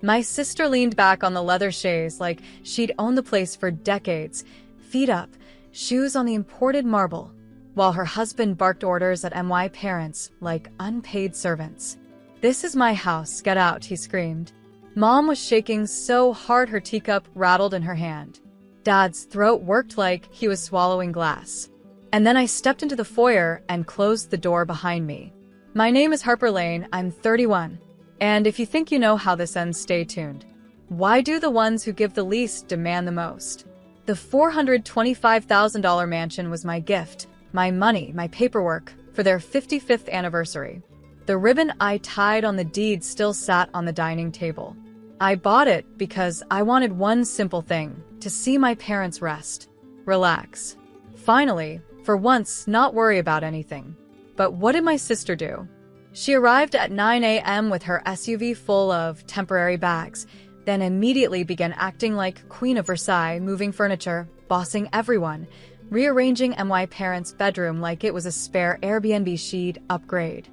My sister leaned back on the leather chaise like she'd owned the place for decades, feet up, shoes on the imported marble, while her husband barked orders at MY parents like unpaid servants. "This is my house, get out," he screamed. Mom was shaking so hard her teacup rattled in her hand. Dad's throat worked like he was swallowing glass. And then I stepped into the foyer and closed the door behind me. "My name is Harper Lane, I'm 31. And if you think you know how this ends, stay tuned. Why do the ones who give the least demand the most?" The $425,000 mansion was my gift, my money, my paperwork, for their 55th anniversary. The ribbon I tied on the deed still sat on the dining table. I bought it because I wanted one simple thing, to see my parents rest. Relax. Finally, for once, not worry about anything. But what did my sister do? She arrived at 9 a.m. with her SUV full of temporary bags, then immediately began acting like Queen of Versailles, moving furniture, bossing everyone, rearranging MY parents' bedroom like it was a spare Airbnb she'd upgrade.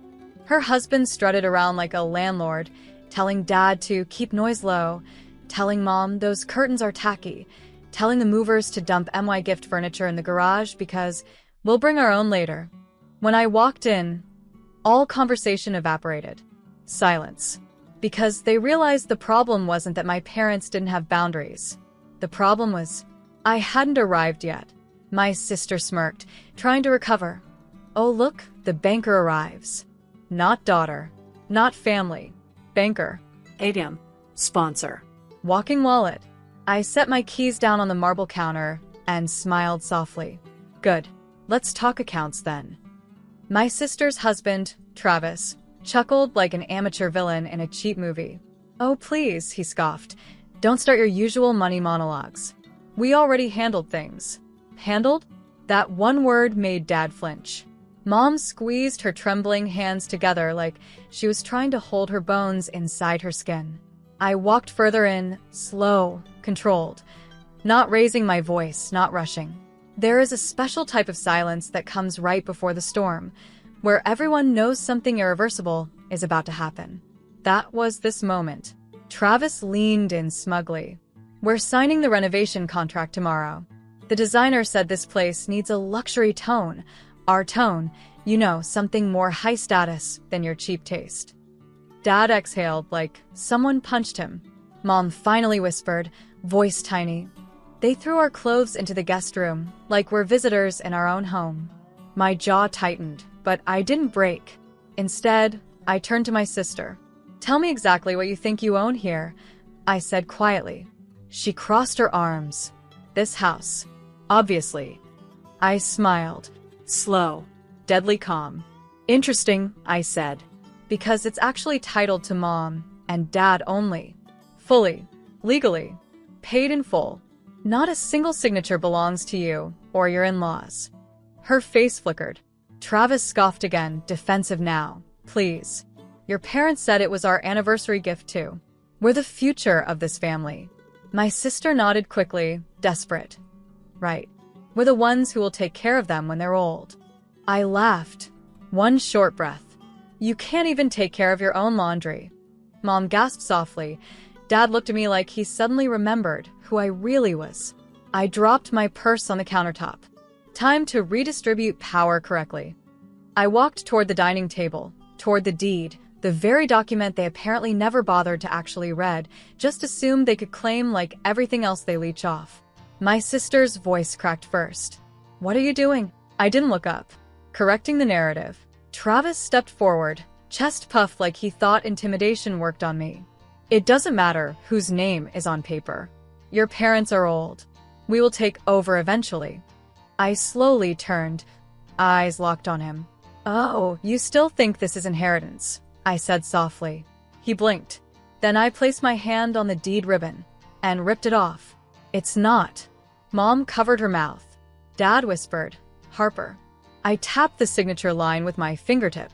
Her husband strutted around like a landlord, telling Dad to keep noise low, telling Mom those curtains are tacky, telling the movers to dump MY gift furniture in the garage because we'll bring our own later. When I walked in, all conversation evaporated. Silence. Because they realized the problem wasn't that my parents didn't have boundaries. The problem was, I hadn't arrived yet. My sister smirked, trying to recover. "Oh look, the banker arrives." Not daughter. Not family. Banker. ATM. Sponsor. Walking wallet. I set my keys down on the marble counter and smiled softly. "Good. Let's talk accounts then." My sister's husband, Travis, chuckled like an amateur villain in a cheap movie. "Oh please," he scoffed. "Don't start your usual money monologues. We already handled things." Handled? That one word made Dad flinch. Mom squeezed her trembling hands together like she was trying to hold her bones inside her skin. I walked further in, slow, controlled, not raising my voice, not rushing. There is a special type of silence that comes right before the storm, where everyone knows something irreversible is about to happen. That was this moment. Travis leaned in smugly. "We're signing the renovation contract tomorrow. The designer said this place needs a luxury tone. Our tone, you know, something more high status than your cheap taste." Dad exhaled like someone punched him. Mom finally whispered, voice tiny, "They threw our clothes into the guest room, like we're visitors in our own home." My jaw tightened, but I didn't break. Instead, I turned to my sister. "Tell me exactly what you think you own here," I said quietly. She crossed her arms. "This house. Obviously." I smiled. Slow. Deadly calm. "Interesting," I said. "Because it's actually titled to Mom and Dad only. Fully. Legally. Paid in full. Not a single signature belongs to you or your in-laws." Her face flickered. Travis scoffed again, defensive now. "Please. Your parents said it was our anniversary gift too. We're the future of this family." My sister nodded quickly, desperate. "Right. We're the ones who will take care of them when they're old." I laughed. One short breath. "You can't even take care of your own laundry." Mom gasped softly. Dad looked at me like he suddenly remembered who I really was. I dropped my purse on the countertop. Time to redistribute power correctly. I walked toward the dining table, toward the deed, the very document they apparently never bothered to actually read, just assumed they could claim like everything else they leech off. My sister's voice cracked first. "What are you doing?" I didn't look up. Correcting the narrative. Travis stepped forward, chest puffed like he thought intimidation worked on me. "It doesn't matter whose name is on paper. Your parents are old. We will take over eventually." I slowly turned, eyes locked on him. "Oh, you still think this is inheritance?" I said softly. He blinked. Then I placed my hand on the deed ribbon and ripped it off. "It's not." Mom covered her mouth. Dad whispered, "Harper." I tapped the signature line with my fingertip.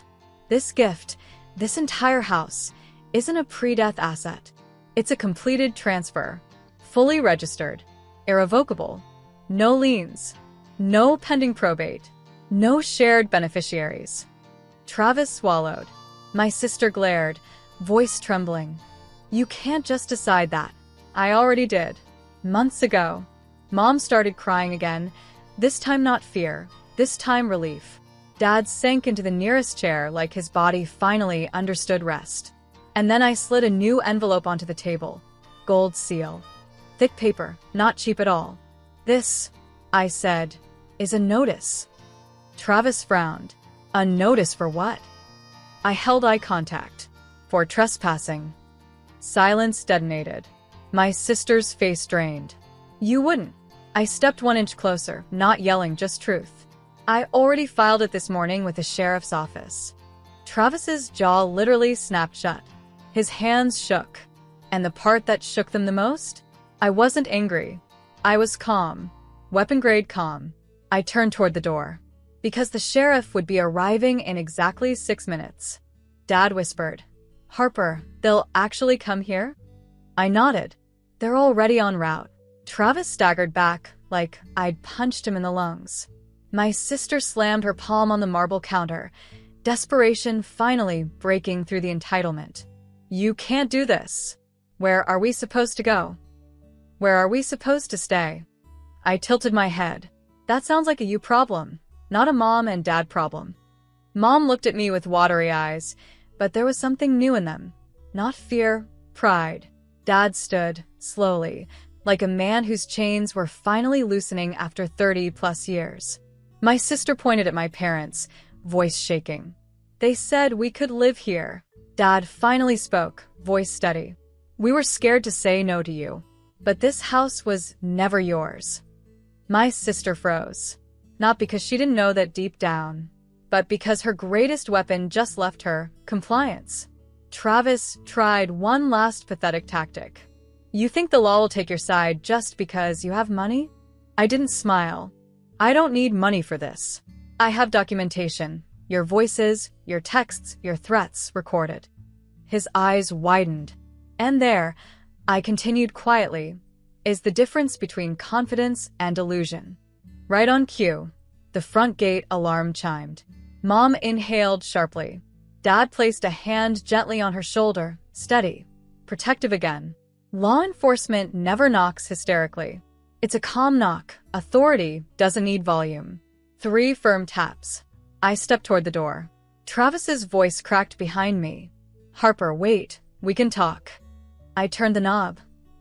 "This gift, this entire house, isn't a pre-death asset. It's a completed transfer. Fully registered. Irrevocable. No liens. No pending probate. No shared beneficiaries." Travis swallowed. My sister glared, voice trembling. You can't just decide that. I already did. Months ago. Mom started crying again, this time not fear, this time relief. Dad sank into the nearest chair like his body finally understood rest. And then I slid a new envelope onto the table. Gold seal. Thick paper, not cheap at all. This, I said, is a notice. Travis frowned. A notice for what? I held eye contact. For trespassing. Silence detonated. My sister's face drained. You wouldn't. I stepped 1 inch closer, not yelling, just truth. I already filed it this morning with the sheriff's office. Travis's jaw literally snapped shut. His hands shook. And the part that shook them the most? I wasn't angry. I was calm. Weapon-grade calm. I turned toward the door. Because the sheriff would be arriving in exactly 6 minutes. Dad whispered, Harper, they'll actually come here? I nodded. They're already en route. Travis staggered back, like I'd punched him in the lungs. My sister slammed her palm on the marble counter, desperation finally breaking through the entitlement. You can't do this. Where are we supposed to go? Where are we supposed to stay? I tilted my head. That sounds like a you problem, not a mom and dad problem. Mom looked at me with watery eyes, but there was something new in them. Not fear, pride. Dad stood, slowly, like a man whose chains were finally loosening after 30+ years. My sister pointed at my parents, voice shaking. They said we could live here. Dad finally spoke, voice steady. We were scared to say no to you, but this house was never yours. My sister froze. Not because she didn't know that deep down, but because her greatest weapon just left her, compliance. Travis tried one last pathetic tactic. You think the law will take your side just because you have money? I didn't smile. I don't need money for this. I have documentation, your voices, your texts, your threats recorded. His eyes widened. And there, I continued quietly, is the difference between confidence and illusion. Right on cue, the front gate alarm chimed. Mom inhaled sharply. Dad placed a hand gently on her shoulder, steady, protective again. Law enforcement never knocks hysterically. It's a calm knock. Authority doesn't need volume. 3 firm taps. I stepped toward the door. Travis's voice cracked behind me. Harper, wait, we can talk. I turned the knob,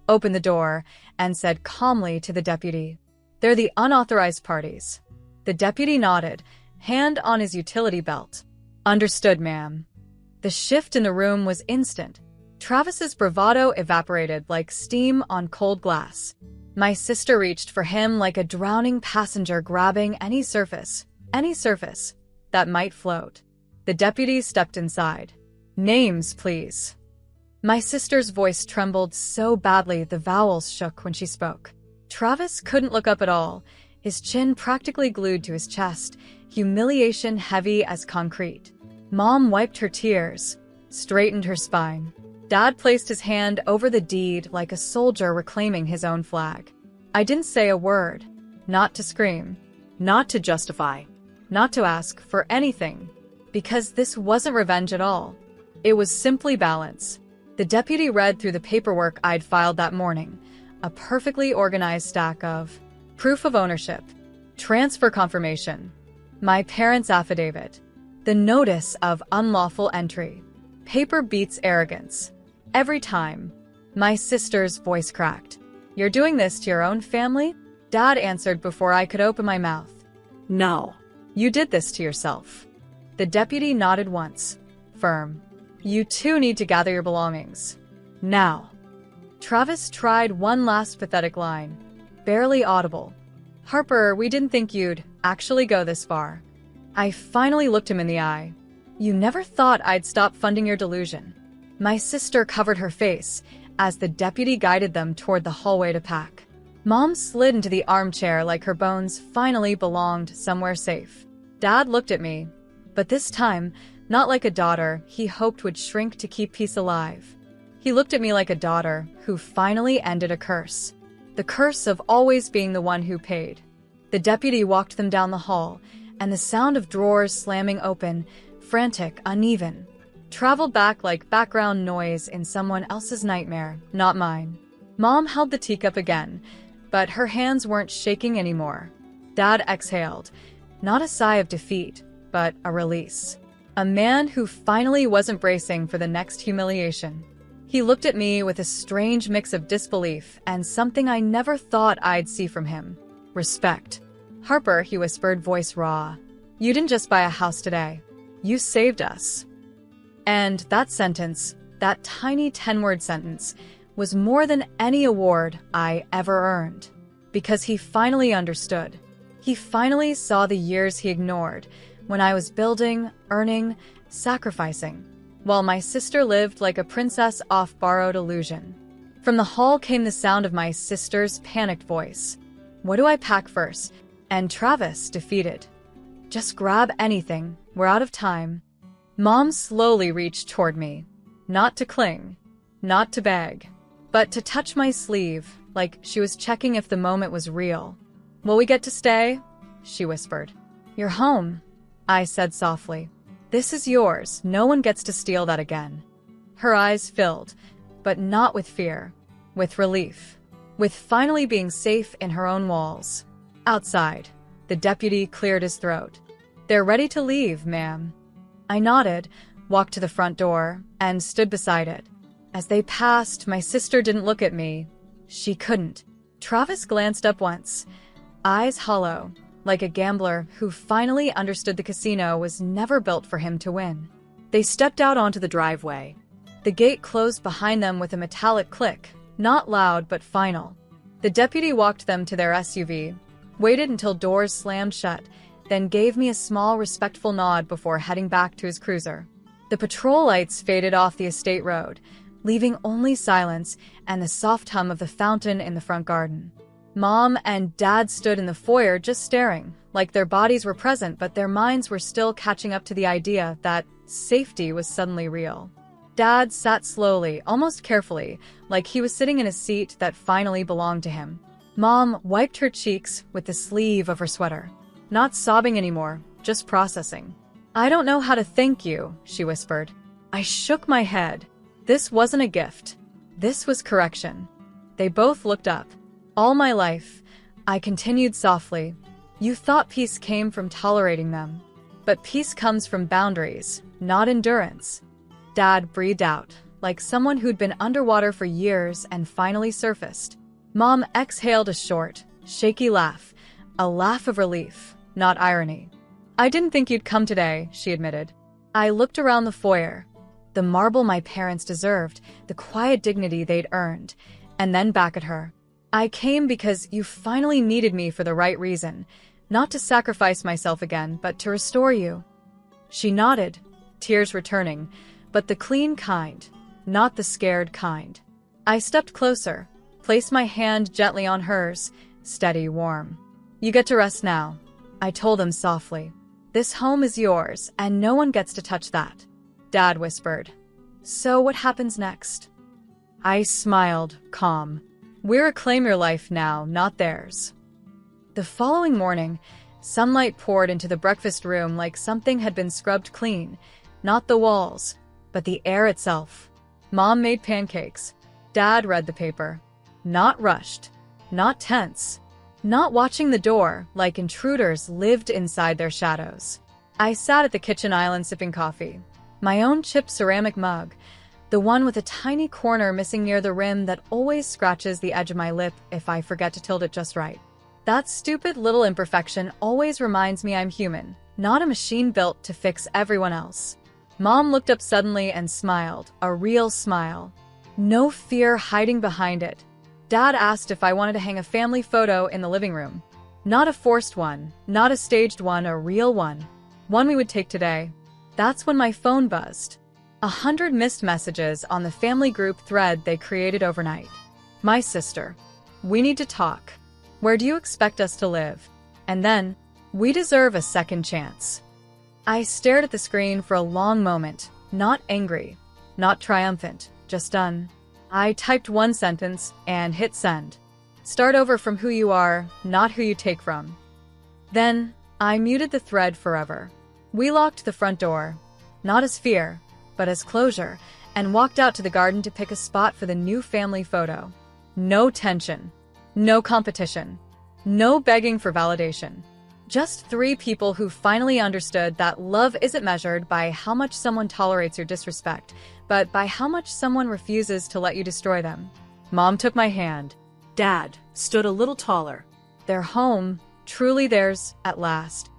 opened the door, and said calmly to the deputy, they're the unauthorized parties. The deputy nodded, hand on his utility belt. Understood, ma'am. The shift in the room was instant. Travis's bravado evaporated like steam on cold glass. My sister reached for him like a drowning passenger grabbing any surface that might float. The deputy stepped inside. Names, please. My sister's voice trembled so badly the vowels shook when she spoke. Travis couldn't look up at all, his chin practically glued to his chest, humiliation heavy as concrete. Mom wiped her tears, straightened her spine. Dad placed his hand over the deed like a soldier reclaiming his own flag. I didn't say a word. Not to scream. Not to justify. Not to ask for anything. Because this wasn't revenge at all. It was simply balance. The deputy read through the paperwork I'd filed that morning. A perfectly organized stack of proof of ownership, transfer confirmation, my parents' affidavit, the notice of unlawful entry. Paper beats arrogance. Every time. My sister's voice cracked. You're doing this to your own family? Dad answered before I could open my mouth. No. You did this to yourself. The deputy nodded once, firm. You too need to gather your belongings. Now. Travis tried one last pathetic line, barely audible. Harper, we didn't think you'd actually go this far. I finally looked him in the eye. You never thought I'd stop funding your delusion. My sister covered her face as the deputy guided them toward the hallway to pack. Mom slid into the armchair like her bones finally belonged somewhere safe. Dad looked at me, but this time, not like a daughter he hoped would shrink to keep peace alive. He looked at me like a daughter who finally ended a curse. The curse of always being the one who paid. The deputy walked them down the hall, and the sound of drawers slamming open, frantic, uneven, traveled back like background noise in someone else's nightmare, not mine. Mom held the teacup again, but her hands weren't shaking anymore. Dad exhaled, not a sigh of defeat, but a release. A man who finally wasn't bracing for the next humiliation. He looked at me with a strange mix of disbelief and something I never thought I'd see from him. Respect. Harper, he whispered, voice raw. You didn't just buy a house today. You saved us. And that sentence, that tiny 10-word sentence, was more than any award I ever earned. Because he finally understood. He finally saw the years he ignored, when I was building, earning, sacrificing, while my sister lived like a princess off borrowed illusion. From the hall came the sound of my sister's panicked voice. What do I pack first? And Travis, defeated. Just grab anything, we're out of time. Mom slowly reached toward me. Not to cling, not to beg, but to touch my sleeve, like she was checking if the moment was real. Will we get to stay? She whispered. You're home, I said softly. This is yours, no one gets to steal that again. Her eyes filled, but not with fear, with relief, with finally being safe in her own walls. Outside, the deputy cleared his throat. They're ready to leave, ma'am. I nodded, walked to the front door, and stood beside it. As they passed, my sister didn't look at me. She couldn't. Travis glanced up once, eyes hollow, like a gambler who finally understood the casino was never built for him to win. They stepped out onto the driveway. The gate closed behind them with a metallic click, not loud but final. The deputy walked them to their SUV, waited until doors slammed shut, then gave me a small, respectful nod before heading back to his cruiser. The patrol lights faded off the estate road, leaving only silence and the soft hum of the fountain in the front garden. Mom and Dad stood in the foyer just staring, like their bodies were present but their minds were still catching up to the idea that safety was suddenly real. Dad sat slowly, almost carefully, like he was sitting in a seat that finally belonged to him. Mom wiped her cheeks with the sleeve of her sweater. Not sobbing anymore, just processing. I don't know how to thank you, she whispered. I shook my head. This wasn't a gift. This was correction. They both looked up. All my life, I continued softly, you thought peace came from tolerating them. But peace comes from boundaries, not endurance. Dad breathed out, like someone who'd been underwater for years and finally surfaced. Mom exhaled a short, shaky laugh, a laugh of relief, not irony. I didn't think you'd come today, she admitted. I looked around the foyer, the marble my parents deserved, the quiet dignity they'd earned, and then back at her. I came because you finally needed me for the right reason, not to sacrifice myself again, but to restore you. She nodded, tears returning, but the clean kind, not the scared kind. I stepped closer, placed my hand gently on hers, steady, warm. You get to rest now, I told him softly. This home is yours, and no one gets to touch that. Dad whispered. So what happens next? I smiled, calm. We reclaim your life now, not theirs. The following morning, sunlight poured into the breakfast room like something had been scrubbed clean, not the walls, but the air itself. Mom made pancakes. Dad read the paper. Not rushed, not tense, not watching the door like intruders lived inside their shadows. I sat at the kitchen island sipping coffee, my own chipped ceramic mug, the one with a tiny corner missing near the rim that always scratches the edge of my lip if I forget to tilt it just right. That stupid little imperfection always reminds me I'm human, not a machine built to fix everyone else. Mom looked up suddenly and smiled, a real smile. No fear hiding behind it. Dad asked if I wanted to hang a family photo in the living room. Not a forced one, not a staged one, a real one. One we would take today. That's when my phone buzzed. 100 missed messages on the family group thread they created overnight. My sister. We need to talk. Where do you expect us to live? And then, we deserve a second chance. I stared at the screen for a long moment, not angry, not triumphant, just done. I typed one sentence and hit send. Start over from who you are, not who you take from. Then, I muted the thread forever. We locked the front door, not as fear, but as closure, and walked out to the garden to pick a spot for the new family photo. No tension. No competition. No begging for validation. Just three people who finally understood that love isn't measured by how much someone tolerates your disrespect, but by how much someone refuses to let you destroy them. Mom took my hand. Dad stood a little taller. Their home, truly theirs, at last.